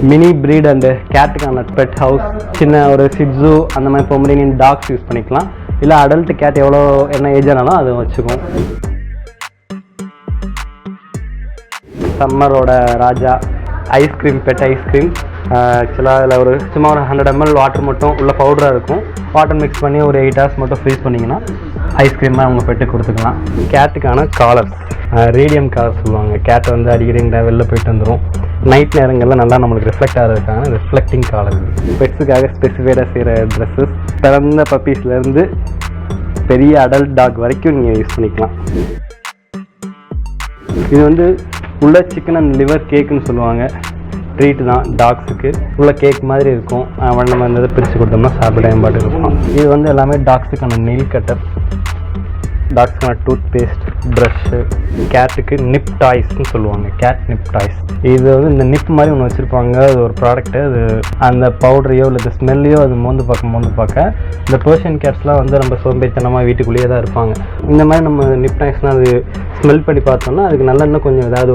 Mini breed and கேட்டுக்கான pet house, சின்ன ஒரு சிட்ஸு அந்த மாதிரி பொமரேனியன் டாக்ஸ் யூஸ் பண்ணிக்கலாம். இல்லை அடல்ட் கேட் எவ்வளோ என்ன ஏஜ் ஆனாலும் அது வச்சுக்கும். சம்மரோட ராஜா ஐஸ்கிரீம், பெட் ஐஸ்கிரீம். ஆக்சுவலாக அதில் ஒரு சும்மா ஒரு 100 ml வாட்டர் மட்டும் உள்ள பவுடராக இருக்கும். வாட்டர் மிக்ஸ் பண்ணி ஒரு 8 hours மட்டும் ஃப்ரீஸ் பண்ணிங்கன்னா ஐஸ்கிரீமாக அவங்க பெட்டு கொடுத்துக்கலாம். கேட்டுக்கான காலர்ஸ், ரேடியம் காலர் சொல்லுவாங்க. கேட் வந்து அடிக்கடி வெளில போயிட்டு வந்துடும். நைட் நேரங்களில் நல்லா நம்மளுக்கு ரிஃப்ளெக்ட் ஆகிறதுக்கான ரிஃப்ளெக்டிங் காலர். பெட்ஸுக்காக ஸ்பெசிஃபைடாக செய்கிற ட்ரெஸ்ஸஸ், பிறந்த பப்பீஸ்லேருந்து பெரிய அடல்ட் டாக் வரைக்கும் நீங்கள் யூஸ் பண்ணிக்கலாம். இது வந்து உள்ள சிக்கன் அண்ட் லிவர் கேக்குன்னு சொல்லுவாங்க. ட்ரீட் தான் டாக்ஸுக்கு. உள்ள கேக் மாதிரி இருக்கும். நம்ம இந்த இதை பிரித்து கொடுத்தோம்னா சாப்பிட பாட்டு இருக்கும். இது வந்து எல்லாமே டாக்ஸுக்கான நெயில் கட்டர், டாக்ஸுக்கான டூத் பேஸ்ட், ப்ரஷ்ஷு. கேட்டுக்கு நிப் டாய்ஸ்ன்னு சொல்லுவாங்க. Catnip toys. இது வந்து இந்த நிப் மாதிரி ஒன்று வச்சுருப்பாங்க. அது ஒரு ப்ராடக்ட்டு. அது அந்த பவுடரையோ இல்லை ஸ்மெல்லையோ அது மோந்து பார்க்க இந்த பர்ஷியன் கேட்ஸ்லாம் வந்து நம்ம சோம்பேறித்தனமாக வீட்டுக்குள்ளேயே தான் இருப்பாங்க. இந்த மாதிரி நம்ம நிப் டாய்ஸ்லாம் அது ஸ்மெல் பண்ணி பார்த்தோம்னா அதுக்கு நல்லா இன்னும் கொஞ்சம் ஏதாவது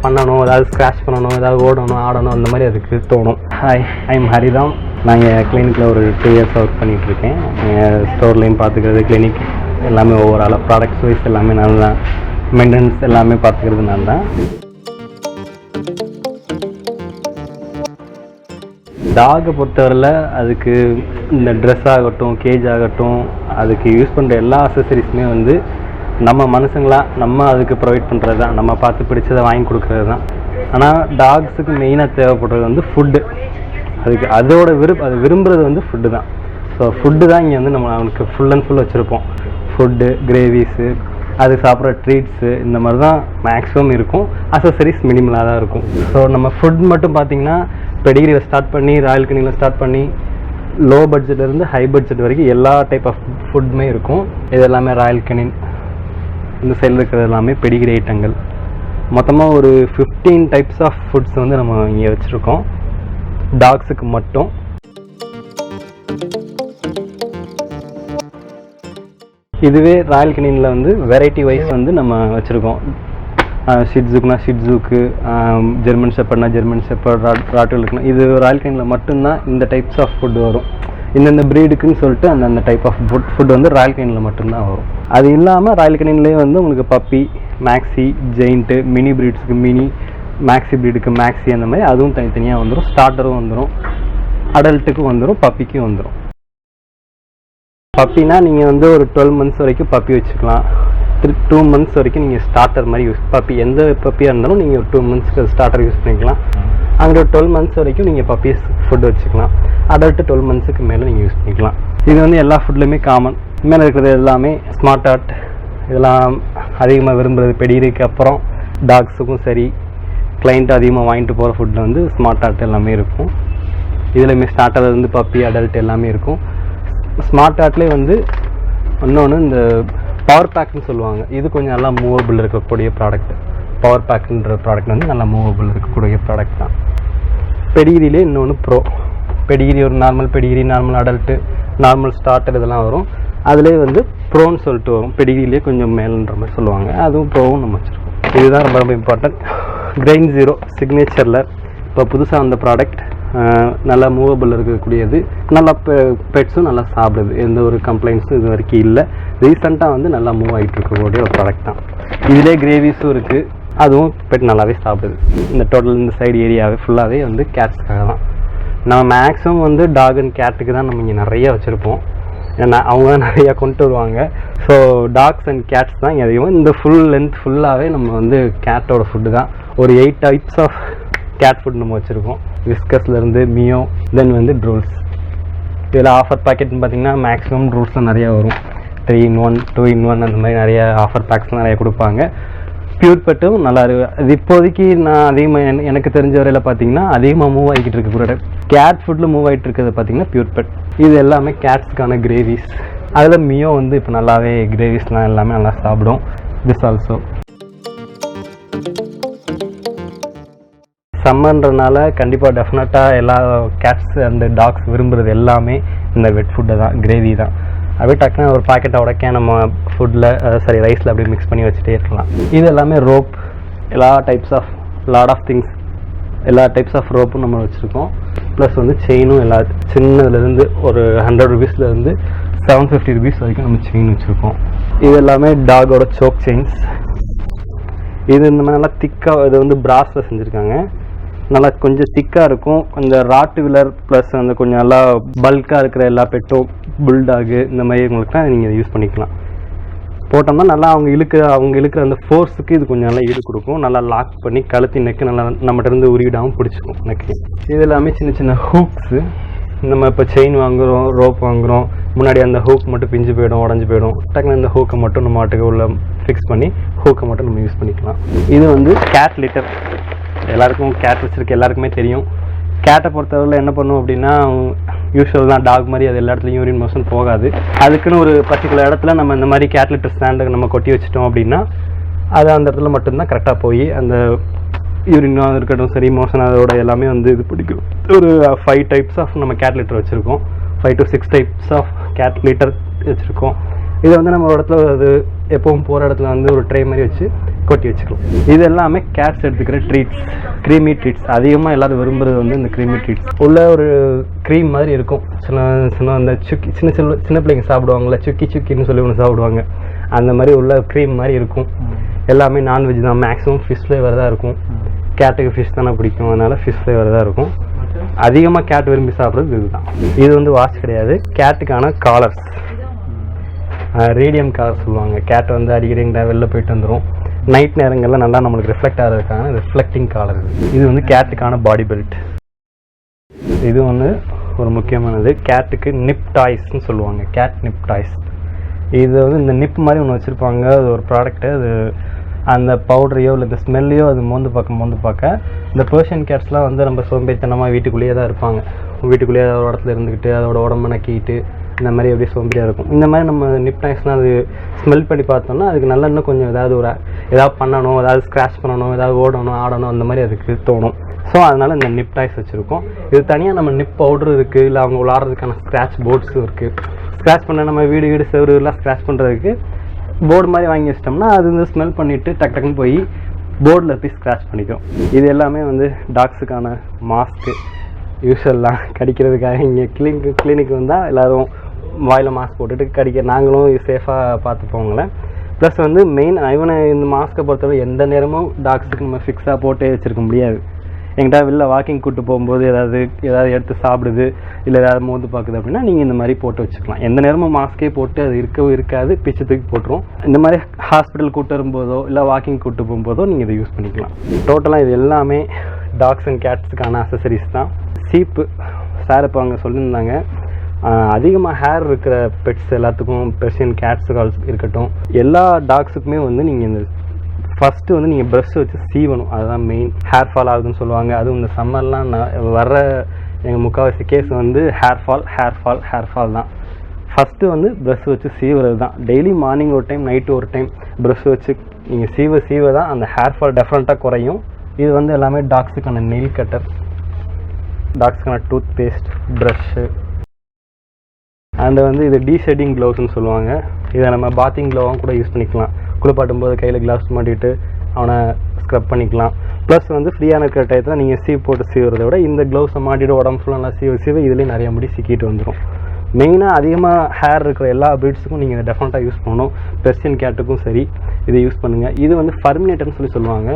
பண்ணணும், ஏதாவது ஸ்க்ராட்ச் பண்ணணும், ஏதாவது ஓடணும், ஆடணும், அந்த மாதிரி அதுக்கு தோணும். Hi, I'm Hariram. நான் என் கிளினிக்கில் ஒரு 2 years ஒர்க் பண்ணிகிட்ருக்கேன். என் ஸ்டோர்லேயும் பார்த்துக்கிறது, கிளினிக் எல்லாமே ஓவராலாக ப்ராடக்ட்ஸ் வைஸ் எல்லாமே நான் தான், மெயின்டெனன்ஸ் எல்லாமே பார்த்துக்கிறது நான் தான். டாகை பொறுத்தவரையில் அதுக்கு இந்த ட்ரெஸ் ஆகட்டும், கேஜ் ஆகட்டும், அதுக்கு யூஸ் பண்ணுற எல்லா அக்சசரிஸுமே வந்து நம்ம மனுஷங்களாக நம்ம அதுக்கு ப்ரொவைட் பண்ணுறது தான். நம்ம பார்த்து பிடிச்சதை வாங்கி கொடுக்குறது தான். ஆனால் டாக்ஸுக்கு மெயினாக தேவைப்படுறது வந்து ஃபுட்டு. அதுக்கு அது விரும்புகிறது வந்து ஃபுட்டு தான். ஸோ ஃபுட்டு தான் இங்கே வந்து நம்ம அவனுக்கு ஃபுல் அண்ட் ஃபுல் வச்சுருப்போம். ஃபுட்டு, கிரேவிஸு, அது சாப்பிட்ற ட்ரீட்ஸு, இந்த மாதிரி தான் மேக்ஸிமம் இருக்கும். அக்சசரிஸ் மினிமலாக தான் இருக்கும். ஸோ நம்ம ஃபுட் மட்டும் பார்த்திங்கன்னா பெடிகிரியில் ஸ்டார்ட் பண்ணி, ராயல் கனியில் ஸ்டார்ட் பண்ணி, லோ பட்ஜெட்லேருந்து ஹை பட்ஜெட் வரைக்கும் எல்லா டைப் ஆஃப் ஃபுட்டுமே இருக்கும். இது எல்லாமே ராயல் கனின். இந்த சைடில் இருக்கிறது எல்லாமே பெடிகிரி ஐட்டங்கள். மொத்தமாக ஒரு 15 டைப்ஸ் ஆஃப் ஃபுட்ஸ் வந்து நம்ம இங்கே வச்சுருக்கோம் டாக்ஸுக்கு மட்டும். இதுவே ராயல் கனினில் வந்து வெரைட்டி வைஸ் வந்து நம்ம வச்சுருக்கோம். ஷிட்ஸுக்குனா ஷிட்ஸுக்கு, ஜெர்மன் ஷெப்பர்ட்னா ஜெர்மன் ஷெப்பர்ட், ராட்வெலுக்குனா. இது ராயல் கனினில் மட்டும்தான் இந்த டைப்ஸ் ஆஃப் ஃபுட் வரும். இந்தந்த ப்ரீடுக்குன்னு சொல்லிட்டு அந்தந்த டைப் ஆஃப் ஃபுட் வந்து ராயல் கனினில் மட்டும்தான் வரும். அது இல்லாமல் ராயல் கனின்லேயே வந்து உங்களுக்கு பப்பி, மேக்ஸி, ஜெயிண்ட்டு, மினி ப்ரீட்ஸுக்கு மினி, மேக்ஸி ப்ரீடுக்கு மேக்ஸி, அந்த மாதிரி அதுவும் தனித்தனியாக வந்துடும். ஸ்டார்டரும் வந்துடும், அடல்ட்டுக்கும் வந்துடும், பப்பிக்கும் வந்துடும். பப்பினா நீங்கள் வந்து ஒரு 12 months வரைக்கும் பப்பி வச்சுக்கலாம். 2 months வரைக்கும் நீங்கள் ஸ்டார்டர் மாதிரி பப்பி எந்த பப்பியாக இருந்தாலும் நீங்கள் ஒரு 2 monthsக்கு ஸ்டார்டர் யூஸ் பண்ணிக்கலாம். அங்கே ஒரு 12 months வரைக்கும் நீங்கள் பப்பீஸ் ஃபுட் வச்சுக்கலாம். அடல்ட்டு 12 monthsக்கு மேலே நீங்கள் யூஸ் பண்ணிக்கலாம். இது வந்து எல்லா ஃபுட்லேயுமே காமன். மேலே இருக்கிறது எல்லாமே ஸ்மார்ட் ஆர்ட். இதெல்லாம் அதிகமாக விரும்புகிறது பெடிகிரிக்கு அப்புறம் டாக்ஸுக்கும் சரி, கிளைண்ட் அதிகமாக வாங்கிட்டு போகிற ஃபுட்டில் வந்து ஸ்மார்ட் ஆர்ட் எல்லாமே இருக்கும். இதுலேயுமே ஸ்டார்டர் வந்து பப்பி, அடல்ட் எல்லாமே இருக்கும். ஸ்மார்ட் ஆர்ட்லேயே வந்து இன்னொன்று இந்த பவர் பேக்னு சொல்லுவாங்க. இது கொஞ்சம் நல்லா மூவபிள் இருக்கக்கூடிய ப்ராடக்ட். பவர் பேக்குன்ற ப்ராடக்ட் வந்து நல்லா மூவபிள் இருக்கக்கூடிய ப்ராடக்ட் தான். பெடிகிரிலே இன்னொன்று ப்ரோ. பெடிகிரி ஒரு normal Pedigree, normal adult, normal starter இதெல்லாம் வரும். அதிலே வந்து ப்ரோன்னு சொல்லிட்டு வரும். பெடிகிரிலே கொஞ்சம் மேலுன்ற மாதிரி சொல்லுவாங்க. அதுவும் ப்ரோவும் நம்ம வச்சுருக்கோம். இதுதான் ரொம்ப ரொம்ப இம்பார்ட்டன்ட். கிரெயின் ஜீரோ சிக்னேச்சரில் இப்போ புதுசாக வந்த ப்ராடக்ட். நல்லா மூவபிள் இருக்கக்கூடியது. நல்லா பெட்ஸும் நல்லா சாப்பிடுது. எந்த ஒரு கம்ப்ளைண்ட்ஸும் இது வரைக்கும் இல்லை. ரீசெண்டாக வந்து நல்லா மூவ் ஆகிட்டு இருக்கக்கூடிய ஒரு ப்ராடக்ட் தான். இதிலே கிரேவிஸும் இருக்குது. அதுவும் பெட் நல்லாவே சாப்பிடுது. இந்த டோட்டல் இந்த சைடு ஏரியாவே ஃபுல்லாகவே வந்து கேட்ஸ்க்காக தான். நம்ம மேக்ஸிமம் வந்து டாக் அண்ட் கேட்டுக்கு தான் நம்ம இங்கே நிறைய வச்சுருப்போம். ஏன்னா அவங்க தான் நிறையா கொண்டு வருவாங்க. ஸோ டாக்ஸ் அண்ட் கேட்ஸ் தான் இங்கே அதிகமாக. இந்த ஃபுல் லென்த் ஃபுல்லாகவே நம்ம வந்து கேட்டோட ஃபுட்டு தான். ஒரு 8 types ஆஃப் கேட் ஃபுட் நம்ம வச்சுருக்கோம். விஸ்கஸ்லேருந்து மியோ, தென் வந்து ட்ரூல்ஸ். இதில் ஆஃபர் பேக்கெட்னு பார்த்திங்கன்னா மேக்ஸிமம் ட்ரூல்ஸில் நிறையா வரும். 3 in 1, 2 in 1 அந்த மாதிரி நிறைய ஆஃபர் பேக்ஸ்லாம் நிறையா கொடுப்பாங்க. பியூர் பெட்டும் நல்லா இருக்குது. அது இப்போதைக்கு நான் அதிகமாக எனக்கு தெரிஞ்ச வரையில் பார்த்தீங்கன்னா அதிகமாக மூவ் ஆகிக்கிட்டு இருக்கு ப்ராடக்ட். கேட் ஃபுட்டில் மூவ் ஆகிட்டு இருக்கிறது பார்த்தீங்கன்னா பியூர் பெட். இது எல்லாமே கேட்ஸ்க்கான கிரேவிஸ். அதில் மியோ வந்து இப்போ நல்லாவே கிரேவிஸ்லாம் எல்லாமே நல்லா சாப்பிடும். திஸ் ஆல்சோ சம்மன்றனால கண்டிப்பாக டெஃபினட்டாக எல்லா கேட்ஸ் அண்ட் டாக்ஸ் விரும்புகிறது எல்லாமே இந்த வெட் ஃபுட்டை தான், கிரேவி தான். அப்படியே டக்குன்னு ஒரு பாக்கெட்டை உடைக்க நம்ம ஃபுட்டில் ரைஸில் அப்படியே மிக்ஸ் பண்ணி வச்சுட்டே இருக்கலாம். இது எல்லாமே ரோப், எல்லா types of lot of things எல்லா டைப்ஸ் ஆஃப் ரோப்பும் நம்ம வச்சுருக்கோம். ப்ளஸ் வந்து செயினும் எல்லா சின்னதுலேருந்து ஒரு 100 rupeesலேருந்து 750 rupees வரைக்கும் நம்ம செயின் வச்சுருக்கோம். இது எல்லாமே டாகோட சோக் செயின்ஸ். இது இந்த மாதிரி நல்லா திக்காக, இது வந்து பிராஸில் செஞ்சுருக்காங்க. நல்லா கொஞ்சம் திக்காக இருக்கும். அந்த ராட்டு விலர் ப்ளஸ் அந்த கொஞ்சம் நல்லா பல்காக இருக்கிற எல்லா பெட்டும், புல்டாகு இந்த மாதிரி உங்களுக்குலாம் நீங்கள் யூஸ் பண்ணிக்கலாம். போட்டோம்னா நல்லா அவங்க இழுக்கிற அந்த ஃபோர்ஸுக்கு இது கொஞ்சம் நல்லா ஈடு கொடுக்கும். நல்லா லாக் பண்ணி கழுத்தி நெக்கு நல்லா நம்மகிட்ட இருந்து உருவிடாமல் பிடிச்சிக்கும் நெக்கு. இது எல்லாமே சின்ன சின்ன ஹூக்ஸு. நம்ம இப்போ செயின் வாங்குகிறோம், ரோப் வாங்குகிறோம், முன்னாடி அந்த ஹூக் மட்டும் பிஞ்சு போயிடும், உடஞ்சி போயிடும். டக்குனு இந்த ஹூக்கை மட்டும் நம்ம மாட்டுக்கு உள்ள ஃபிக்ஸ் பண்ணி ஹூக்கை மட்டும் நம்ம யூஸ் பண்ணிக்கலாம். இது வந்து கேட் லிட்டர். எல்லாருக்கும் கேட் வச்சுருக்கு, எல்லாருக்குமே தெரியும். கேட்டை பொறுத்தவரையில் என்ன பண்ணும் அப்படின்னா, யூஸ்வல் தான் டாக் மாதிரி அது எல்லா இடத்துலையும் யூரின் மோஷன் போகாது. அதுக்குன்னு ஒரு பர்டிகுலர் இடத்துல நம்ம இந்த மாதிரி கேட் லிட்டர் ஸ்டாண்டை நம்ம கொட்டி வச்சிட்டோம் அப்படின்னா அது அந்த இடத்துல மட்டும்தான் கரெக்டாக போய் அந்த யூரினாக இருக்கட்டும் சரி, மோஷன் அதோட எல்லாமே வந்து இது பிடிக்கும். ஒரு 5 types ஆஃப் நம்ம கேட் லிட்டர் வச்சுருக்கோம். 5 to 6 types of cat litter வச்சுருக்கோம். இதை வந்து நம்ம இடத்துல அது எப்பவும் போகிற இடத்துல வந்து ஒரு ட்ரே மாதிரி வச்சு கொட்டி வச்சுக்கலாம். இது எல்லாமே கேட்ஸ் எடுத்துக்கிற ட்ரீட்ஸ், க்ரீமி ட்ரீட்ஸ். அதிகமாக எல்லோரும் விரும்புகிறது வந்து இந்த க்ரீமி ட்ரீட்ஸ். உள்ள ஒரு க்ரீம் மாதிரி இருக்கும். சின்ன அந்த சுக்கி சின்ன பிள்ளைங்க சாப்பிடுவாங்கள்ல, சுக்கின்னு சொல்லி ஒன்று சாப்பிடுவாங்க. அந்த மாதிரி உள்ள க்ரீம் மாதிரி இருக்கும். எல்லாமே நான்வெஜ் தான், மேக்ஸிமம் ஃபிஷ் ஃப்ளேவர் தான் இருக்கும். கேட்டுக்கு ஃபிஷ் தானே பிடிக்கும், அதனால் ஃபிஷ் ஃப்ளேவர் தான் இருக்கும். அதிகமாக கேட் விரும்பி சாப்பிட்றது இதுதான். இது வந்து வாட்ச் கிடையாது, கேட்டுக்கான காலர்ஸ், ரேடியம் காலர் சொல்லுவாங்க. கேட் வந்து அடிக்கடி வெளில போயிட்டு வந்துடும். நைட் நேரங்களில் நல்லா நம்மளுக்கு ரிஃப்ளெக்ட் ஆகிறதுக்கான ரிஃப்ளெக்டிங் காலர். இது வந்து கேட்டுக்கான பாடி பெல்ட். இது ஒன்று ஒரு முக்கியமானது. கேட்டுக்கு நிப் டாய்ஸ்ன்னு சொல்லுவாங்க, கேட் நிப் டாய்ஸ். இது வந்து இந்த நிப் மாதிரி ஒன்று வச்சுருப்பாங்க. அது ஒரு ப்ராடக்ட்டு. அது அந்த பவுடரையோ இல்லை இந்த ஸ்மெல்லையோ அது மோந்து பார்க்க இந்த பெர்ஷியன் கேட்ஸ்லாம் வந்து நம்ம சோம்பேறித்தனமாக வீட்டுக்குள்ளேயே தான் இருப்பாங்க. வீட்டுக்குள்ளேயே ஒரு இடத்துல இருந்துக்கிட்டு அதோட உடம்பு நக்கிட்டு இந்த மாதிரி அப்படியே சோம்பேறியாக இருக்கும். இந்த மாதிரி நம்ம நிப் டாய்ஸ்னால் அது ஸ்மெல் பண்ணி பார்த்தோம்னா அதுக்கு நல்லா இன்னும் கொஞ்சம் ஏதாவது பண்ணணும், ஏதாவது ஸ்க்ராட்ச் பண்ணணும், ஏதாவது ஓடணும், ஆடணும், அந்த மாதிரி அதுக்கு தோணும். ஸோ அதனால் இந்த நிப் டாய்ஸ் வச்சுருக்கோம். இது தனியாக நம்ம நிப் பவுடர் இருக்குது, இல்லை அவங்க விளாட்றதுக்கான ஸ்க்ராட்ச் போர்ட்ஸும் இருக்குது. ஸ்க்ராட்ச் பண்ண நம்ம வீடு செவருலாம் ஸ்க்ராட்ச் பண்ணுறதுக்கு போர்டு மாதிரி வாங்கி வச்சிட்டோம்னா அது வந்து ஸ்மெல் பண்ணிவிட்டு டக்குன்னு போய் போர்டில் போய் ஸ்க்ராட்ச் பண்ணிக்கும். இது எல்லாமே வந்து டாக்ஸுக்கான மாஸ்க்கு. யூஸ்வல்லாம் கடிக்கிறதுக்காக இங்கே கிளினிக் வந்தால் எல்லோரும் வாயில் மாஸ்க் போட்டுட்டு நாங்களும் சேஃபாக பார்த்துப்போங்களே. ப்ளஸ் வந்து மெயின் இந்த மாஸ்க்கை பொறுத்தவரை எந்த நேரமும் டாக்ஸுக்கு நம்ம ஃபிக்ஸாக போட்டே வச்சுருக்க முடியாது. எங்கிட்ட வெளில வாக்கிங் கூப்பிட்டு போகும்போது ஏதாவது எடுத்து சாப்பிடுது, இல்லை ஏதாவது மோந்து பார்க்குது அப்படின்னா நீங்கள் இந்த மாதிரி போட்டு வச்சுக்கலாம். எந்த நேரமும் மாஸ்க்கே போட்டு அது இருக்காது, பிச்சு தூக்கி போட்டுரும். இந்த மாதிரி ஹாஸ்பிட்டல் கூப்பிட்டு வரும்போதோ இல்லை வாக்கிங் கூப்பிட்டு போகும்போதோ நீங்கள் இதை யூஸ் பண்ணிக்கலாம். டோட்டலாக இது எல்லாமே டாக்ஸ் அண்ட் கேட்ஸுக்கான அக்சசரிஸ் தான். சீப்பு சார் இப்போ அவங்க சொல்லியிருந்தாங்க, அதிகமாக ஹேர் இருக்கிற பெட்ஸ் எல்லாத்துக்கும், பெர்ஷியன் கேட்ஸுக்கு இருக்கட்டும், எல்லா டாக்ஸுக்குமே வந்து நீங்கள் இந்த ஃபஸ்ட்டு வந்து நீங்கள் ப்ரஷ் வச்சு சீவணும். அதுதான் மெயின். ஹேர் ஃபால் ஆகுதுன்னு சொல்லுவாங்க. அதுவும் இந்த சம்மர்லாம் வர்ற எங்கள் முக்கால்வாசி கேஸ் வந்து ஹேர் ஃபால் தான். ஃபஸ்ட்டு வந்து ப்ரஷ் வச்சு சீவுறது தான். டெய்லி மார்னிங் ஒரு டைம், நைட்டு ஒரு டைம் ப்ரஷ் வச்சு நீங்கள் சீவ தான் அந்த ஹேர் ஃபால் டெஃபரெண்ட்டாக குறையும். இது வந்து எல்லாமே டாக்ஸுக்கான நெயில் கட்டர், டாக்ஸுக்கான டூத் பேஸ்ட், ப்ரஷ்ஷு, அண்ட் வந்து இது டீஷெட்டிங் க்ளவுஸ்ன்னு சொல்லுவாங்க. இதை நம்ம பாத்திங் க்ளோவாகவும் கூட யூஸ் பண்ணிக்கலாம். குளிப்பாட்டும் போது கையில் கிளாஸ் மாட்டிட்டு அவனை ஸ்க்ரப் பண்ணிக்கலாம். ப்ளஸ் வந்து ஃப்ரீயான இருக்கிற டயத்தில் நீங்கள் சீவ் போட்டு சீவுறதை விட இந்த க்ளவுஸை மாட்டிட்டு உடம்பு ஃபுல்லாக நல்லா சீவ இதுலேயே நிறைய முடி சிக்கிட்டு வந்துடும். மெயினாக அதிகமாக ஹேர் இருக்கிற எல்லா ப்ரீட்ஸுக்கும் நீங்கள் இதை டெஃபினட்டாக யூஸ் பண்ணணும். பெர்ஷியன் கேட்டுக்கும் சரி இதை யூஸ் பண்ணுங்கள். இது வந்து ஃபர்மினேட்டர்னு சொல்லுவாங்க.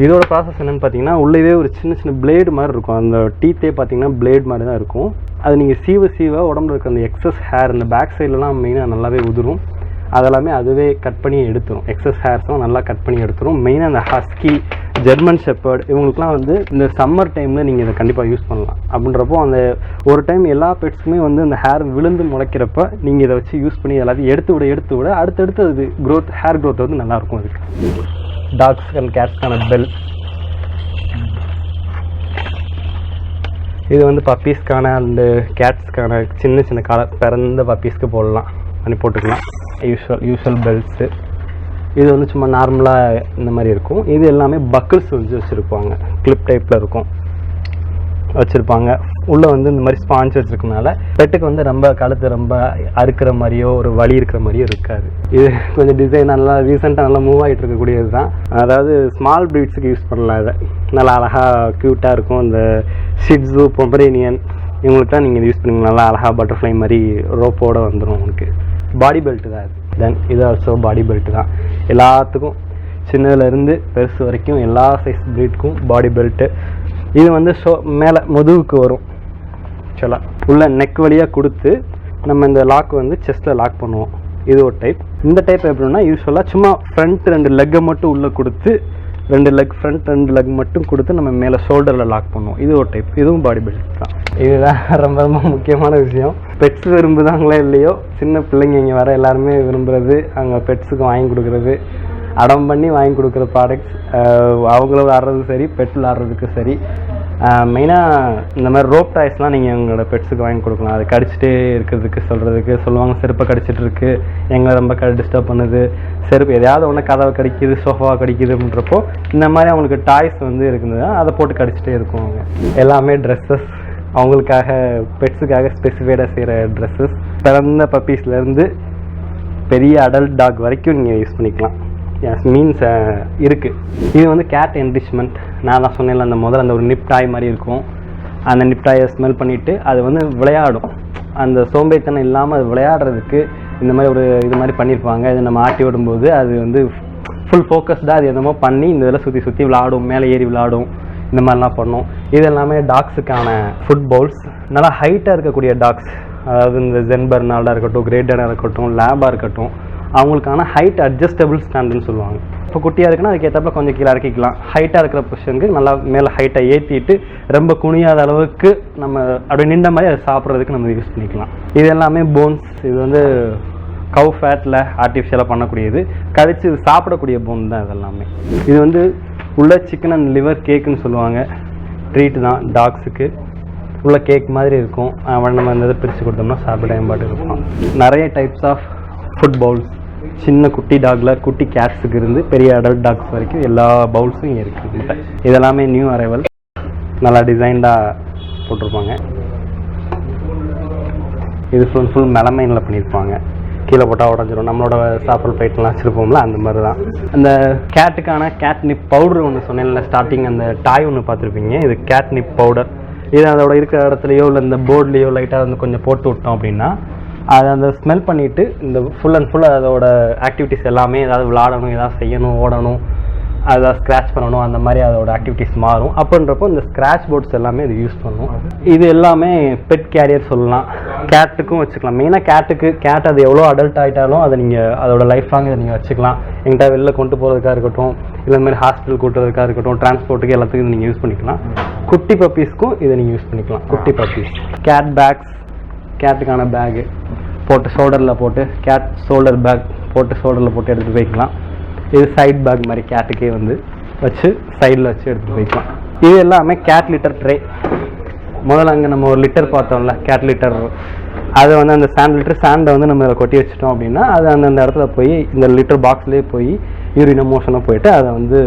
இதோட ப்ராசஸ் என்னென்னு பார்த்தீங்கன்னா, உள்ளவே ஒரு சின்ன பிளேடு மாதிரி இருக்கும். அந்த டீத்தே பார்த்தீங்கன்னா பிளேட் மாதிரி தான் இருக்கும். அது நீங்கள் சீவ உடம்புல இருக்கிற அந்த எக்ஸஸ் ஹேர் இந்த பேக் சைட்லலாம் மெயினாக நல்லாவே உதிரும். அதெல்லாமே அதுவே கட் பண்ணி எடுத்துரும். எக்ஸஸ் ஹேர்ஸ்லாம் நல்லா கட் பண்ணி எடுத்துரும். மெயினாக அந்த ஹஸ்கி, ஜெர்மன் ஷெப்பர்ட் இவங்களுக்குலாம் வந்து இந்த சம்மர் டைமில் நீங்கள் இதை கண்டிப்பாக யூஸ் பண்ணலாம். அப்படின்றப்போ அந்த ஒரு டைம் எல்லா பெட்ஸுக்குமே வந்து அந்த ஹேர் விழுந்து முளைக்கிறப்ப நீங்கள் இதை வச்சு யூஸ் பண்ணி எல்லாத்தையும் எடுத்து விட அடுத்தடுத்து அது ஹேர் க்ரோத் வந்து நல்லாயிருக்கும். அதுக்கு டாக்ஸ் அண்ட் கேட்ஸ்க்கான பெல். இது வந்து பப்பீஸ்க்கான அண்டு கேட்ஸ்க்கான சின்ன காலர் பிறந்த பப்பீஸ்க்கு போடலாம், பண்ணி போட்டுக்கலாம். Usual belts. இது வந்து சும்மா நார்மலாக இந்த மாதிரி இருக்கும். இது எல்லாமே பக்கிள்ஸ் வச்சுருப்பாங்க, கிளிப் டைப்பில் இருக்கும். வச்சுருப்பாங்க. உள்ளே வந்து இந்த மாதிரி ஸ்பாஞ்ச் வச்சுருக்கனால பெட்டுக்கு வந்து ரொம்ப கழுத்து ரொம்ப அறுக்கிற மாதிரியோ ஒரு வலி இருக்கிற மாதிரியோ இருக்காது. இது கொஞ்சம் டிசைன் நல்லா ரீசெண்டாக நல்லா மூவ் ஆகிட்டு இருக்கக்கூடியது தான். அதாவது ஸ்மால் ப்ரீட்ஸுக்கு யூஸ் பண்ணலாம். இதை நல்லா அழகாக க்யூட்டாக இருக்கும். இந்த ஷிட்ஸு பொம்பரேனியன் இவங்களுக்குலாம் நீங்கள் யூஸ் பண்ணுங்க. நல்லா அழகாக பட்டர்ஃப்ளை மாதிரி ரோப்போடு வந்துடும் உங்களுக்கு. பாடி பெல்ட்டு தான் இது. தென் இது ஆல்சோ பாடி பெல்ட்டு தான். எல்லாத்துக்கும் சின்னதுலேருந்து பெருசு வரைக்கும் எல்லா சைஸ் ப்ரீட்க்கும் பாடி பெல்ட்டு. இது வந்து மேலே முதுகுக்கு வரும். ஆக்சுவலாக உள்ள நெக் வழியாக கொடுத்து நம்ம இந்த லாக் வந்து செஸ்ட்டில் லாக் பண்ணுவோம். இது ஒரு டைப். இந்த டைப் எப்படின்னா யூஸ்வலாக சும்மா ஃப்ரண்ட் 2 லெக்கை மட்டும் உள்ளே கொடுத்து 2 லெக் ஃப்ரண்ட் 2 லெக் மட்டும் கொடுத்து நம்ம மேலே ஷோல்டரில் லாக் பண்ணுவோம். இது ஒரு டைப். இதுவும் பாடி பெல்ட் தான். இதுதான் ரொம்ப ரொம்ப முக்கியமான விஷயம். பெட்ஸ் விரும்புதாங்களே இல்லையோ, சின்ன பிள்ளைங்க இங்கே வர எல்லாருமே விரும்புகிறது அங்கே பெட்ஸுக்கு வாங்கி கொடுக்குறது, அடம் பண்ணி வாங்கி கொடுக்குற ப்ராடக்ட்ஸ். அவங்கள விளாட்றதும் சரி, பெட் விளாட்றதுக்கு சரி. மெயினாக இந்த மாதிரி ரோப் டாய்ஸ்லாம் நீங்கள் உங்களோட பெட்ஸுக்கு வாங்கி கொடுக்கலாம். அது கடிச்சிட்டே இருக்கிறதுக்கு சொல்லுவாங்க, செருப்பை கடிச்சிட்டு இருக்கு, எங்களை ரொம்ப டிஸ்டர்ப் பண்ணுது, செருப்பு எதையாவது ஒன்று கதவை கடிக்குது, சோஃபாவை கடிக்குதுன்றப்போ இந்த மாதிரி அவங்களுக்கு டாய்ஸ் வந்து இருக்குதுன்னா அதை போட்டு கடிச்சிட்டே இருக்கும். அவங்க எல்லாமே ட்ரெஸ்ஸஸ், அவங்களுக்காக பெட்ஸுக்காக ஸ்பெசிஃபைடாக செய்கிற ட்ரெஸ்ஸஸ். பிறந்த பப்பீஸ்லேருந்து பெரிய அடல்ட் டாக் வரைக்கும் நீங்கள் யூஸ் பண்ணிக்கலாம். மீன்ஸ் இருக்குது. இது வந்து கேட் என்ரிச்மெண்ட். நான் தான் சொன்னேன்ல, அந்த முதல்ல அந்த ஒரு நிப் டாய் மாதிரி இருக்கும். அந்த நிப் டாயை ஸ்மெல் பண்ணிவிட்டு அது வந்து விளையாடும். அந்த சோம்பேறித்தனம் இல்லாமல் அது விளையாடுறதுக்கு இந்த மாதிரி ஒரு இது மாதிரி பண்ணியிருப்பாங்க. இதை நம்ம ஆட்டி விடும்போது அது வந்து ஃபுல் ஃபோக்கஸ்டாக அது என்னமோ பண்ணி இந்த இதில் சுற்றி சுற்றி விளாடும், மேலே ஏறி விளாடும், இந்த மாதிரிலாம் பண்ணும். இது எல்லாமே டாக்ஸுக்கான ஃபுட் பவுல்ஸ். நல்லா ஹைட்டாக இருக்கக்கூடிய டாக்ஸ், அதாவது இந்த ஜென்பர்னால்டாக இருக்கட்டும், கிரேட்டனாக இருக்கட்டும், லேபாக இருக்கட்டும், அவங்களுக்கான ஹைட் அட்ஜஸ்டபிள் ஸ்டாண்டுன்னு சொல்லுவாங்க. இப்போ குட்டியாக இருக்குன்னா அதுக்கேற்றப்ப கொஞ்சம் கீழே இறக்கிக்கலாம். ஹைட்டாக இருக்கிற பொசிஷனுக்கு நல்லா மேலே ஹைட்டை ஏற்றிட்டு ரொம்ப குனியாத அளவுக்கு நம்ம அப்படி நின்ற மாதிரி அதை சாப்பிட்றதுக்கு நம்ம யூஸ் பண்ணிக்கலாம். இது எல்லாமே போன்ஸ். இது வந்து கவ் ஃபேட்டில் ஆர்டிஃபிஷியலாக பண்ணக்கூடியது. கழித்து இது சாப்பிடக்கூடிய போன் தான் இதெல்லாமே. இது வந்து உள்ள சிக்கன் அண்ட் லிவர் கேக்குன்னு சொல்லுவாங்க. ட்ரீட் தான் டாக்ஸுக்கு. உள்ள கேக் மாதிரி இருக்கும். நம்ம இந்த இதை பிரித்து கொடுத்தோம்னா சாப்பிட பாட்டு இருக்கும். நிறைய டைப்ஸ் ஆஃப் ஃபுட் பவுல்ஸ், சின்ன குட்டி டாகில் குட்டி கேட்ஸுக்கு இருந்து பெரிய அடல்ட் டாக்ஸ் வரைக்கும் எல்லா பவுல்ஸும் இங்கே இருக்குது. இதெல்லாமே நியூ அரைவல், நல்லா டிசைன்டாக போட்டிருப்பாங்க. இது ஃபுல் மெலமைனில் பண்ணியிருப்பாங்க. கீழே போட்டால் உடஞ்சிரும். நம்மளோட சாப்பிட்ற பிளேட்லாம் வச்சுருப்போம்ல, அந்த மாதிரி தான். அந்த கேட்டுக்கான கேட்னிப் பவுடர் ஒன்று சொன்னேன்ல ஸ்டார்டிங், அந்த டாய் ஒன்று பார்த்துருப்பீங்க. இது கேட்னிப் பவுடர். இது அதோட இருக்கிற இடத்துலையோ இல்லை இந்த போர்ட்லேயோ லைட்டாக வந்து கொஞ்சம் போட்டு விட்டோம் அப்படின்னா அதை அந்த ஸ்மெல் பண்ணிவிட்டு இந்த ஃபுல் அண்ட் ஃபுல் அதோட ஆக்டிவிட்டீஸ் எல்லாமே, ஏதாவது விளாடணும், ஏதாவது செய்யணும், ஓடணும், அதை ஸ்க்ராட்ச் பண்ணணும், அந்த மாதிரி அதோட ஆக்டிவிட்டீஸ் மாறும். அப்படின்றப்போ இந்த ஸ்க்ராட்ச் போர்ட்ஸ் எல்லாமே இது யூஸ் பண்ணும். இது எல்லாமே பெட் கேரியர் சொல்லலாம். கேட்டுக்கும் வச்சுக்கலாம். மெயினாக கேட் அது எவ்வளோ அடல்ட் ஆகிட்டாலும் அதை நீங்கள் அதோட லைஃப் லாங் இதை நீங்கள் வச்சுக்கலாம். எங்கிட்ட வெளில கொண்டு போகிறதுக்காக இருக்கட்டும், இல்லை இந்த மாதிரி ஹாஸ்பிட்டல் கூட்டுறதுக்காக இருக்கட்டும், டிரான்ஸ்போர்ட்டுக்கு எல்லாத்துக்கும் இதை நீங்கள் யூஸ் பண்ணிக்கலாம். குட்டி பப்பீஸ்க்கும் இதை நீங்கள் யூஸ் பண்ணிக்கலாம். குட்டி பப்பீஸ் கேட் பேக்ஸ், கேட்டுக்கான பேகு போட்டு ஷோல்டரில் போட்டு, கேட் ஷோல்டர் பேக் போட்டு ஷோல்டரில் போட்டு எடுத்துகிட்டு போய்க்கலாம். இது சைட் பேக் மாதிரி கேட்டுக்கே வந்து வச்சு சைடில் வச்சு எடுத்துகிட்டு போய்க்கலாம். இது எல்லாமே கேட் லிட்டர் ட்ரே. முதல்ல அங்கே நம்ம ஒரு லிட்டர் பார்த்தோம்ல, கேட் லிட்டர், அதை வந்து அந்த சாண்டை வந்து நம்ம கொட்டி வச்சுட்டோம் அப்படின்னா அது அந்த இடத்துல போய் இந்த லிட்டர் பாக்ஸ்லேயே போய் யூரின் மோஷனாக போயிட்டு அதை வந்து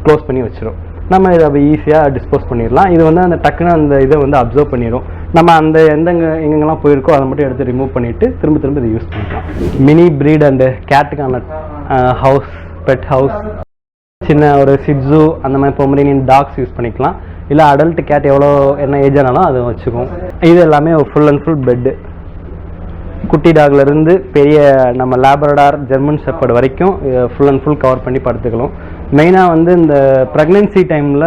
க்ளோஸ் பண்ணி வச்சிடும். நம்ம இதை அப்படி ஈஸியாக டிஸ்போஸ் பண்ணிடலாம். இது வந்து அந்த டக்குன்னு அந்த இதை வந்து அப்சர்வ் பண்ணிடும். நம்ம அந்த எங்கெங்கெல்லாம் போயிருக்கோ அதை மட்டும் எடுத்து ரிமூவ் பண்ணிவிட்டு திரும்ப இதை யூஸ் பண்ணிக்கலாம். மினி ப்ரீட் அண்டு கேட்டுக்கான ஹவுஸ், பெட் ஹவுஸ், சின்ன ஒரு சிட்ஸு அந்த மாதிரி பொமரேனியன் டாக்ஸ் யூஸ் பண்ணிக்கலாம். இல்லை அடல்ட் கேட் எவ்வளோ என்ன ஏஜ் ஆனாலும் அதை வச்சுக்கும். இது எல்லாமே ஃபுல் அண்ட் ஃபுல் பெட்டு. குட்டி டாக்லேருந்து பெரிய நம்ம லேப்ரடார், ஜெர்மன் ஷெப்பர்ட் வரைக்கும் ஃபுல் அண்ட் ஃபுல் கவர் பண்ணி படுத்துக்கலாம். மெயினாக வந்து இந்த ப்ரெக்னென்சி டைமில்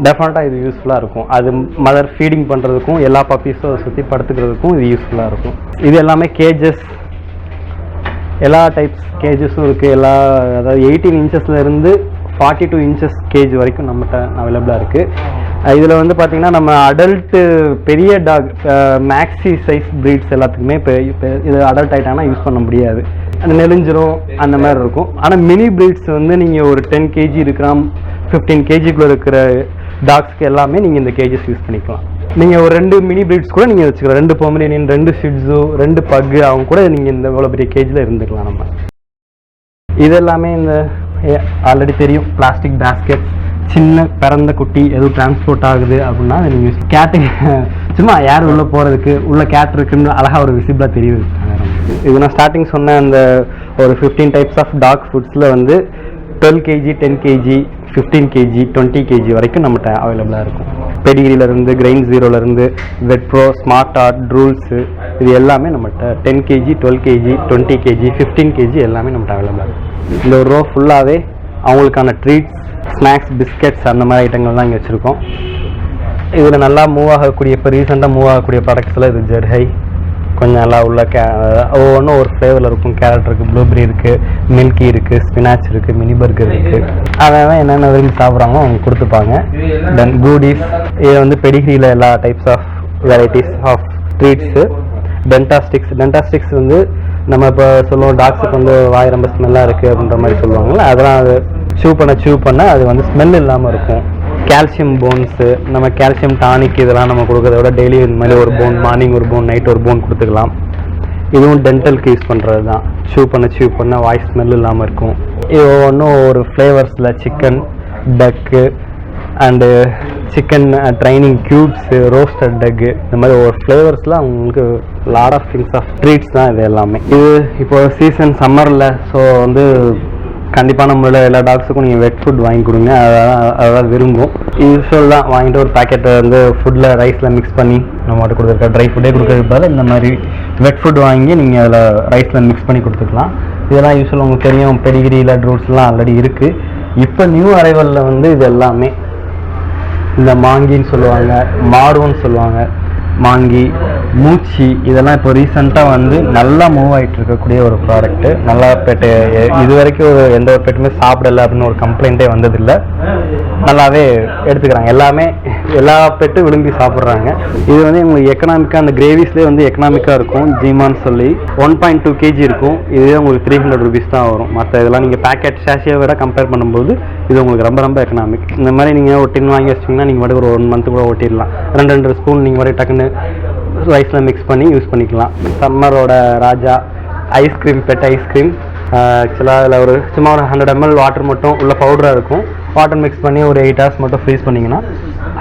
டெஃபினட்டாக இது யூஸ்ஃபுல்லாக இருக்கும். அது மதர் ஃபீடிங் பண்ணுறதுக்கும் எல்லா பப்பீஸும் அதை சுற்றி படுத்துக்கிறதுக்கும் இது யூஸ்ஃபுல்லாக இருக்கும். இது எல்லாமே கேஜஸ், எல்லா டைப்ஸ் கேஜஸும் இருக்குது. அதாவது 18 இன்ச்சஸ்லேருந்து 42 இன்ச்சஸ் கேஜ் வரைக்கும் நம்மகிட்ட அவைலபிளாக இருக்குது. இதில் வந்து பார்த்திங்கன்னா நம்ம அடல்ட்டு பெரிய டாக் மேக்ஸி சைஸ் ப்ரீட்ஸ் எல்லாத்துக்குமே இப்போ இது அடல்ட் ஆகிட்டாங்கன்னா யூஸ் பண்ண முடியாது, அது நெளிஞ்சிரும் அந்த மாதிரி இருக்கும். ஆனால் மினி ப்ரீட்ஸ் வந்து நீங்கள் ஒரு 10 kg இருக்கிறாம் 15 kgக்குள்ளே இருக்கிற டாக்ஸ்க்கு எல்லாமே நீங்கள் இந்த கேஜஸ் யூஸ் பண்ணிக்கலாம். நீங்கள் ஒரு 2 மினி ப்ரீட்ஸ் கூட நீங்கள் வச்சுக்கலாம். 2 பொமரேனியன், 2 ஷிட்ஸு, 2 பக்கு, அவங்க கூட நீங்கள் இந்த இவ்வளோ பெரிய கேஜில் இருந்துக்கலாம். நம்ம இது எல்லாமே இந்த ஆல்ரெடி தெரியும் பிளாஸ்டிக் பேஸ்கெட், சின்ன பிறந்த குட்டி எதுவும் டிரான்ஸ்போர்ட் ஆகுது அப்படின்னா நீங்கள் கேட்டு சும்மா யார் உள்ளே போகிறதுக்கு உள்ள கேட் இருக்குன்னு அழகாக ஒரு விசிபிளாக தெரியுது. இது நான் ஸ்டார்டிங் சொன்ன அந்த ஒரு 15 டைப்ஸ் ஆஃப் டாக் ஃபுட்ஸில் வந்து 12 kg 10 kg 15 kg 20 kg வரைக்கும் நம்மகிட்ட அவைலபிளாக இருக்கும். பெடிகிரியிலேருந்து கிரெயின் ஜீரோலேருந்து வெட் ப்ரோ ஸ்மார்ட் ஆர்ட் ட்ரூல்ஸு இது எல்லாமே நம்மகிட்ட 10 kg 12 kg 20 kg 15 kg எல்லாமே நம்மகிட்ட அவைலபிளாக இருக்கும். இந்த ஒரு ரோ ஃபுல்லாகவே அவங்களுக்கான ட்ரீட்ஸ் ஸ்நாக்ஸ் பிஸ்கெட்ஸ் அந்த மாதிரி ஐட்டங்கள் தான் இங்கே வச்சுருக்கோம். இதில் நல்லா மூவ் ஆகக்கூடிய இப்போ ரீசெண்டாக மூவ் ஆகக்கூடிய ப்ராடக்ட்ஸில் இது ஜெர்ஹை கொஞ்சம் நல்லா உள்ள ஒவ்வொன்றும் ஒரு ஃப்ளேவரில் இருக்கும். கேரட் இருக்குது, ப்ளூபெரி இருக்குது, மில்கி இருக்குது, ஸ்பினாச் இருக்குது, மினி பர்கர் இருக்குது. அதான் என்னென்ன விரும்பி சாப்பிட்றாங்களோ அவங்க கொடுத்துப்பாங்க. தென் கூடிஸ் இது வந்து பெடிகிரியில் எல்லா டைப்ஸ் ஆஃப் வெரைட்டிஸ் ஆஃப் ட்ரீட்ஸு. டென்டாஸ்டிக்ஸ் வந்து நம்ம இப்போ சொல்லுவோம் டாக்ஸுக்கு வந்து வாய் ரொம்ப ஸ்மெல்லாக இருக்குது அப்படின்ற மாதிரி சொல்லுவாங்கள்ல, அதெல்லாம் அது சூவ் பண்ண அது வந்து ஸ்மெல் இல்லாமல் இருக்கும். கால்சியம் போன்ஸு நம்ம கால்சியம் டானிக் இதெல்லாம் நம்ம கொடுக்கறத விட டெய்லி இந்த மாதிரி ஒரு போன் மார்னிங் ஒரு போன் நைட் ஒரு போன் கொடுத்துக்கலாம். இதுவும் டென்டலுக்கு யூஸ் பண்ணுறது தான். சூவ் பண்ண வாய் ஸ்மெல் இல்லாமல் இருக்கும். இது ஒன்றும் ஒரு ஃப்ளேவர்ஸில் chicken duck and chicken training cubes roasted duck இந்த மாதிரி ஒரு ஃப்ளேவர்ஸில் அவங்களுக்கு lot of things of treats தான் இது எல்லாமே. இது இப்போ சீசன் சம்மரில் ஸோ வந்து கண்டிப்பாக நம்மளோட எல்லா டாக்ஸுக்கும் நீங்கள் வெட் ஃபுட் வாங்கி கொடுங்க, அதாவது விரும்பும். யூஸ்வல் தான் வாங்கிட்டு ஒரு பேக்கெட்டை வந்து ஃபுட்டில் ரைஸில் மிக்ஸ் பண்ணி நம்ம மட்டும் கொடுத்துருக்க ட்ரை ஃபுட்டே கொடுக்கறதுக்கு பதில் இந்த மாதிரி வெட் ஃபுட் வாங்கி நீங்கள் அதில் ரைஸில் மிக்ஸ் பண்ணி கொடுத்துக்கலாம். இதெல்லாம் யூஸ்வல் உங்களுக்கு தெரியும் பெடிகிரியில் ட்ரூட்ஸ்லாம் ஆல்ரெடி இருக்குது. இப்போ நியூ அரைவலில் வந்து இது எல்லாமே இந்த மாங்கின்னு சொல்லுவாங்க, மாடுன்னு சொல்லுவாங்க, மாங்கி மூச்சி இதெல்லாம் இப்போ ரீசெண்டாக வந்து நல்லா மூவ் ஆகிட்டு இருக்கக்கூடிய ஒரு ப்ராடக்ட்டு. நல்லா பெட்டு இது வரைக்கும் எந்த ஒரு பெட்டுமே சாப்பிடலை அப்படின்னு ஒரு கம்ப்ளைண்ட்டே வந்ததில்லை. நல்லாவே எடுத்துக்கிறாங்க, எல்லா பெட்டும் விரும்பி சாப்பிட்றாங்க. இது வந்து உங்களுக்கு எக்கனாமிக்காக அந்த கிரேவிஸ்லேயே வந்து எக்கனாமிக்காக இருக்கும். ஜீமான்னு சொல்லி 1.2 kg இருக்கும். இதுவே உங்களுக்கு 300 rupees தான் வரும். மற்ற இதெல்லாம் நீங்கள் பேக்கெட் ஷாஷியை விட கம்பேர் பண்ணும்போது இது உங்களுக்கு ரொம்ப ரொம்ப எக்கனாமிக். இந்த மாதிரி நீங்கள் ஒரு டின் வாங்கி வச்சிங்கன்னா நீங்கள் மட்டும் ஒரு 1 month கூட ஓட்டிடலாம். 2 ஸ்பூன் நீங்கள் மட்டும் டக்குன்னு ரைஸில் மிக்ஸ் பண்ணி யூஸ் பண்ணிக்கலாம். சம்மரோட ராஜா ஐஸ்கிரீம் பெட் ஐஸ்கிரீம். ஆக்சுவலாக அதில் ஒரு சும்மா ஒரு 100 ml வாட்டர் மட்டும் உள்ள பவுடராக இருக்கும். வாட்டர் மிக்ஸ் பண்ணி ஒரு 8 hours மட்டும் ஃப்ரீஸ் பண்ணிங்கன்னா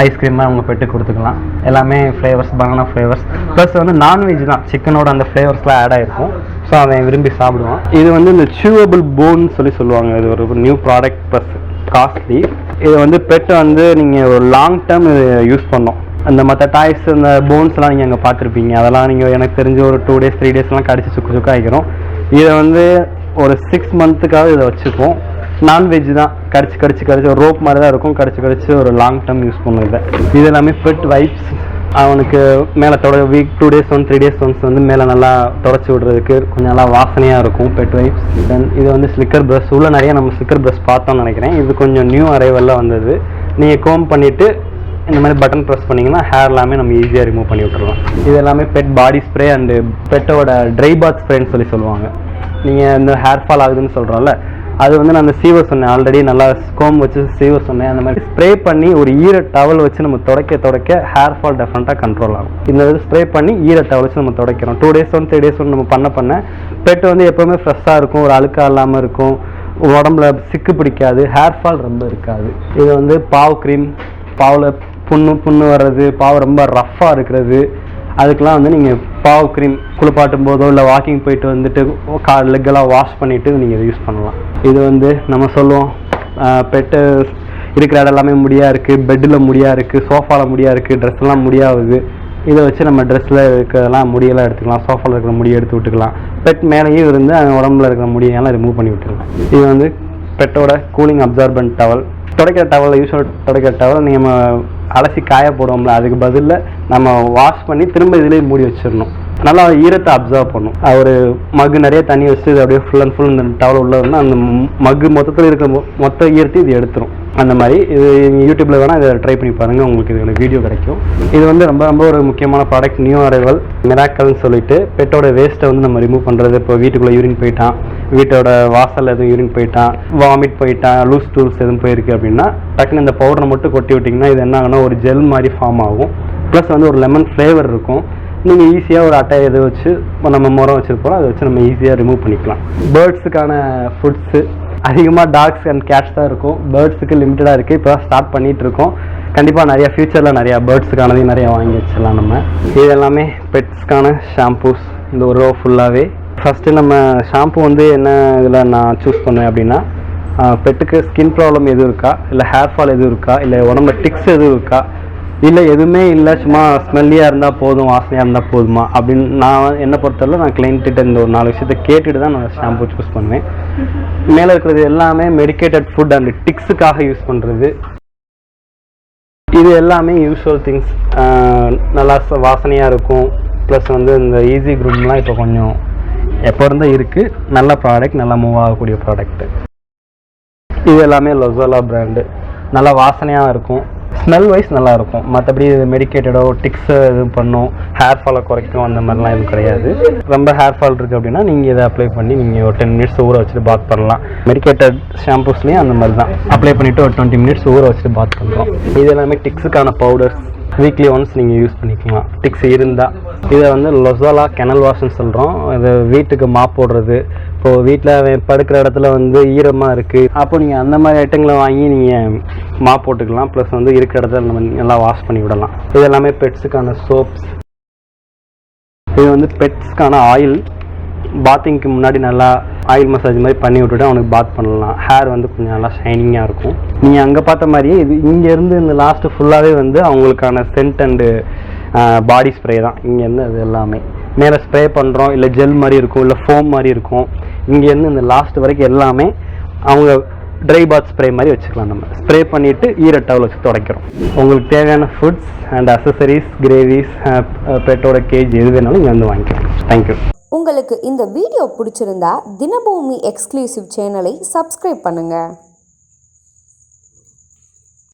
ஐஸ்கிரீமாக அவங்க பெட்டு கொடுத்துக்கலாம். எல்லாமே ஃப்ளேவர்ஸ் பனானா ஃப்ளேவர்ஸ் ப்ளஸ் வந்து நான்வெஜ் தான், சிக்கனோட அந்த ஃப்ளேவர்ஸ்லாம் ஆட் ஆகிருக்கும். ஸோ அவன் விரும்பி சாப்பிடுவான். இது வந்து இந்த சூவபிள் போன் சொல்லுவாங்க. இது ஒரு நியூ ப்ராடக்ட் ப்ளஸ் காஸ்ட்லி. இது வந்து பெட்டை வந்து நீங்கள் ஒரு லாங் டேர்ம் யூஸ் பண்ணோம். அந்த மற்ற டாய்ஸ் அந்த போன்ஸ்லாம் நீங்கள் அங்கே பார்த்துருப்பீங்க. அதெல்லாம் நீங்கள் எனக்கு தெரிஞ்ச ஒரு 2 days 3 daysலாம் கடிச்சு சுக்கு ஆகிக்கிறோம். இதை வந்து ஒரு 6 monthக்காக இதை வச்சுப்போம். நான்வெஜ் தான், கடிச்சு ஒரு ரோப் மாதிரி தான் இருக்கும். கடிச்சு ஒரு லாங் டேர்ம் யூஸ் பண்ணுறது. இது எல்லாமே பெட் வைப்ஸ். அவனுக்கு மேலே வீக் 2 days 3 days வந்து மேலே நல்லா தொடச்சி விடுறதுக்கு கொஞ்சம் நல்லா வாசனையாக இருக்கும் பெட் வைப்ஸ். தென் இது வந்து ஸ்லிக்கர் ப்ரஷ். உள்ள நிறைய நம்ம ஸ்லிக்கர் ப்ரஷ் பார்த்தோம்னு நினைக்கிறேன். இது கொஞ்சம் நியூ அரைவலில் வந்தது. நீங்கள் கோம் பண்ணிவிட்டு இந்த மாதிரி பட்டன் ப்ரெஸ் பண்ணிங்கன்னா ஹேர் எல்லாமே நம்ம ஈஸியாக ரிமூவ் பண்ணி விட்டுருலாம். இது எல்லாமே பெட் பாடி ஸ்ப்ரே அண்டு பெட்டோட ட்ரை பாத் ஸ்ப்ரேன்னு சொல்லுவாங்க. நீங்கள் இந்த ஹேர் ஃபால் ஆகுதுன்னு சொல்கிறோம்ல, அது வந்து நான் அந்த சீவர் சொன்னேன் ஆல்ரெடி, நல்லா ஸ்கோம் வச்சு சீவர் சொன்னேன். அந்த மாதிரி ஸ்ப்ரே பண்ணி ஒரு ஈர டவல் வச்சு நம்ம தொடக்க ஹேர் ஃபால் டெஃபினட்டாக கண்ட்ரோல் ஆகும். இந்த இது ஸ்ப்ரே பண்ணி ஈர டவல் வச்சு நம்ம துடைக்கிறோம். 2 days 3 days நம்ம பண்ண பெட்டு வந்து எப்போவுமே ஃப்ரெஷ்ஷாக இருக்கும், ஒரு அழுக்காக இல்லாமல் இருக்கும், உடம்புல சிக்கு பிடிக்காது, ஹேர் ஃபால் ரொம்ப இருக்காது. இது வந்து பாவ் க்ரீம், பாவில் புண்ணு வர்றது, பாவு ரொம்ப ரஃப்பாக இருக்கிறது, அதுக்கெலாம் வந்து நீங்கள் பாவ் க்ரீம் குளிப்பாட்டும் போதோ இல்லை வாக்கிங் போயிட்டு வந்துட்டு லெக்கெல்லாம் வாஷ் பண்ணிவிட்டு நீங்கள் இதை யூஸ் பண்ணலாம். இது வந்து நம்ம சொல்லுவோம் பெட்டு இருக்கிற இடம் எல்லாமே முடியாக இருக்குது, பெட்டில் முடியாக இருக்குது, சோஃபாவில் முடியாக இருக்குது, ட்ரெஸ்லாம் முடியாகுது. இதை வச்சு நம்ம ட்ரெஸ்ஸில் இருக்கிறதெல்லாம் முடியெல்லாம் எடுத்துக்கலாம், சோஃபாவில் இருக்கிற முடியை எடுத்து விட்டுக்கலாம். பெட் மேலேயும் இருந்து அந்த உடம்புல இருக்கிற முடியெல்லாம் ரிமூவ் பண்ணி விட்டுருக்கலாம். இது வந்து பெட்டோட கூலிங் அப்சார்பன்ட் டவல். துடைக்கிற டவல், யூஸ்வல் துடைக்கிற டவல் நம்ம அலசி காய போடுவோம்ல, அதுக்கு பதிலில் நம்ம வாஷ் பண்ணி திரும்ப இதிலே மூடி வச்சிடணும். நல்லா ஈரத்தை அப்சர்வ் பண்ணும். ஒரு மக்கு நிறைய தண்ணி வச்சு இது அப்படியே ஃபுல் அண்ட் ஃபுல் இந்த டவல் உள்ள இருந்தால் அந்த மக்கு மொத்தத்தில் இருக்கிற மொத்த ஈரத்தை இது எடுத்துரும். அந்த மாதிரி இது யூடியூப்பில் வேணால் இதை ட்ரை பண்ணி பாருங்கள், உங்களுக்கு இதுக்கான வீடியோ கிடைக்கும். இது வந்து ரொம்ப ரொம்ப ஒரு முக்கியமான ப்ராடக்ட், நியூ அரைவல் மிராக்கல்னு சொல்லிட்டு. பெட்டோட வேஸ்ட்டை வந்து நம்ம ரிமூவ் பண்ணுறது. இப்போ வீட்டுக்குள்ளே யூரின் போயிட்டான், வீட்டோட வாசலில் எதுவும் யூரின் போயிட்டான், வாமிட் போயிட்டான், லூஸ் டூல்ஸ் எதுவும் போயிருக்கு அப்படின்னா டக்குன்னு இந்த பவுடரை மட்டும் கொட்டி விட்டிங்கன்னா இது என்ன ஆகுனா ஒரு ஜெல் மாதிரி ஃபார்ம் ஆகும். ப்ளஸ் வந்து ஒரு லெமன் ஃப்ளேவர் இருக்கும். நீங்கள் ஈஸியாக ஒரு அட்டை இதை வச்சு நம்ம முறம் வச்சுருப்போம், அதை வச்சு நம்ம ஈஸியாக ரிமூவ் பண்ணிக்கலாம். பேர்ட்ஸுக்கான ஃபுட்ஸு அதிகமாக டாக்ஸ் அண்ட் கேட்ஸ் தான் இருக்கும். பேர்ட்ஸுக்கு லிமிட்டடாக இருக்குது. இப்போ தான் ஸ்டார்ட் பண்ணிகிட்ருக்கோம். கண்டிப்பாக நிறையா ஃப்யூச்சரில் நிறையா பேர்ட்ஸுக்கானதையும் நிறையா வாங்கி வச்சிடலாம் நம்ம. இது எல்லாமே பெட்ஸ்க்கான ஷாம்பூஸ், இந்த ஒரு ரோ ஃபுல்லாகவே. ஃபஸ்ட்டு நம்ம ஷாம்பு வந்து என்ன இதில் நான் சூஸ் பண்ணுவேன் அப்படின்னா, பெட்டுக்கு ஸ்கின் ப்ராப்ளம் எதுவும் இருக்கா, இல்லை ஹேர் ஃபால் எதுவும் இருக்கா, இல்லை உடம்புல டிக்ஸ் எதுவும் இருக்கா, இல்லை எதுவுமே இல்லை சும்மா ஸ்மெல்லியாக இருந்தால் போதும், வாசனையாக இருந்தால் போதுமா அப்படின்னு நான் என்னை பொறுத்தவரை நான் கிளைண்ட்டிட்ட இந்த ஒரு 4 விஷயத்தை கேட்டுட்டு தான் நான் ஷாம்பு சூஸ் பண்ணுவேன். மேலே இருக்கிறது எல்லாமே மெடிக்கேட்டட் ஃபுட் அண்ட் டிக்ஸுக்காக யூஸ் பண்ணுறது. இது எல்லாமே யூஸ்வல் திங்ஸ். நல்லா வாசனையாக இருக்கும். ப்ளஸ் வந்து இந்த ஈஸி க்ரூம்லாம் இப்போ கொஞ்சம் எப்போ இருந்தால் இருக்குது. நல்ல ப்ராடக்ட், நல்லா மூவ் ஆகக்கூடிய ப்ராடக்ட்டு. இது எல்லாமே லொசோலா பிராண்டு. நல்லா வாசனையாக இருக்கும். ஸ்மெல் வைஸ் நல்லாயிருக்கும். மற்றபடி இது மெடிக்கேட்டடோ டிக்ஸை எதுவும் பண்ணும், ஹேர் ஃபாலை குறைக்கும், அந்த மாதிரிலாம் எதுவும் கிடையாது. ரொம்ப ஹேர் ஃபால் இருக்குது அப்படின்னா நீங்கள் இதை அப்ளை பண்ணி நீங்கள் ஒரு 10 மினிட்ஸ் ஊற வச்சுட்டு பாத் பண்ணலாம். மெடிக்கேட்டட் ஷாம்பூஸ்லேயும் அந்த மாதிரி தான். அப்ளை பண்ணிவிட்டு ஒரு 20 மினிட்ஸ் ஊற வச்சுட்டு பாத் பண்ணுறோம். இது எல்லாமே டிக்ஸுக்கான பவுடர்ஸ். வீக்லி ஒன்ஸ் நீங்கள் யூஸ் பண்ணிக்கலாம் டிக்ஸ் இருந்தால். இதை வந்து லொசோலா கெனல் வாஷ்ன்னு சொல்கிறோம். இது வீட்டுக்கு மாப் போடுறது. இப்போது வீட்டில் படுக்கிற இடத்துல வந்து ஈரமாக இருக்குது, அப்போ நீங்கள் அந்த மாதிரி ஐட்டங்களை வாங்கி நீங்கள் மாப் போட்டுக்கலாம். ப்ளஸ் வந்து இருக்கிற இடத்துல நம்ம நல்லா வாஷ் பண்ணி விடலாம். இது எல்லாமே பெட்ஸுக்கான சோப்ஸ். இது வந்து பெட்ஸ்க்கான ஆயில். பாத்திங்க்கு முன்னாடி நல்லா ஆயில் மசாஜ் மாதிரி பண்ணி விட்டுட்டு அவனுக்கு பாத் பண்ணலாம். ஹேர் வந்து கொஞ்சம் நல்லா ஷைனிங்காக இருக்கும். நீங்கள் அங்கே பார்த்த மாதிரியே இது இங்கேருந்து இந்த லாஸ்ட்டு ஃபுல்லாகவே வந்து அவங்களுக்கான சென்ட் அண்டு பாடி ஸ்ப்ரே தான். இங்கேருந்து அது எல்லாமே மேலே ஸ்ப்ரே பண்ணுறோம். இல்லை ஜெல் மாதிரி இருக்கும், இல்லை ஃபோம் மாதிரி இருக்கும். இங்கேருந்து இந்த லாஸ்ட் வரைக்கும் எல்லாமே அவங்க ட்ரை பாத் ஸ்ப்ரே மாதிரி வச்சுக்கலாம். நம்ம ஸ்ப்ரே பண்ணிவிட்டு ஈர டவல் வச்சு துடைக்கிறோம். உங்களுக்கு தேவையான ஃபுட்ஸ் அண்ட் அசசரிஸ், கிரேவிஸ், பெட்டோட கேஜ் எது வேணாலும் இங்கே வந்து வாங்கிக்கலாம். தேங்க்யூ. உங்களுக்கு இந்த வீடியோ பிடிச்சிருந்தா தினபூமி எக்ஸ்க்ளூசிவ் சேனலை சப்ஸ்கிரைப் பண்ணுங்கள்.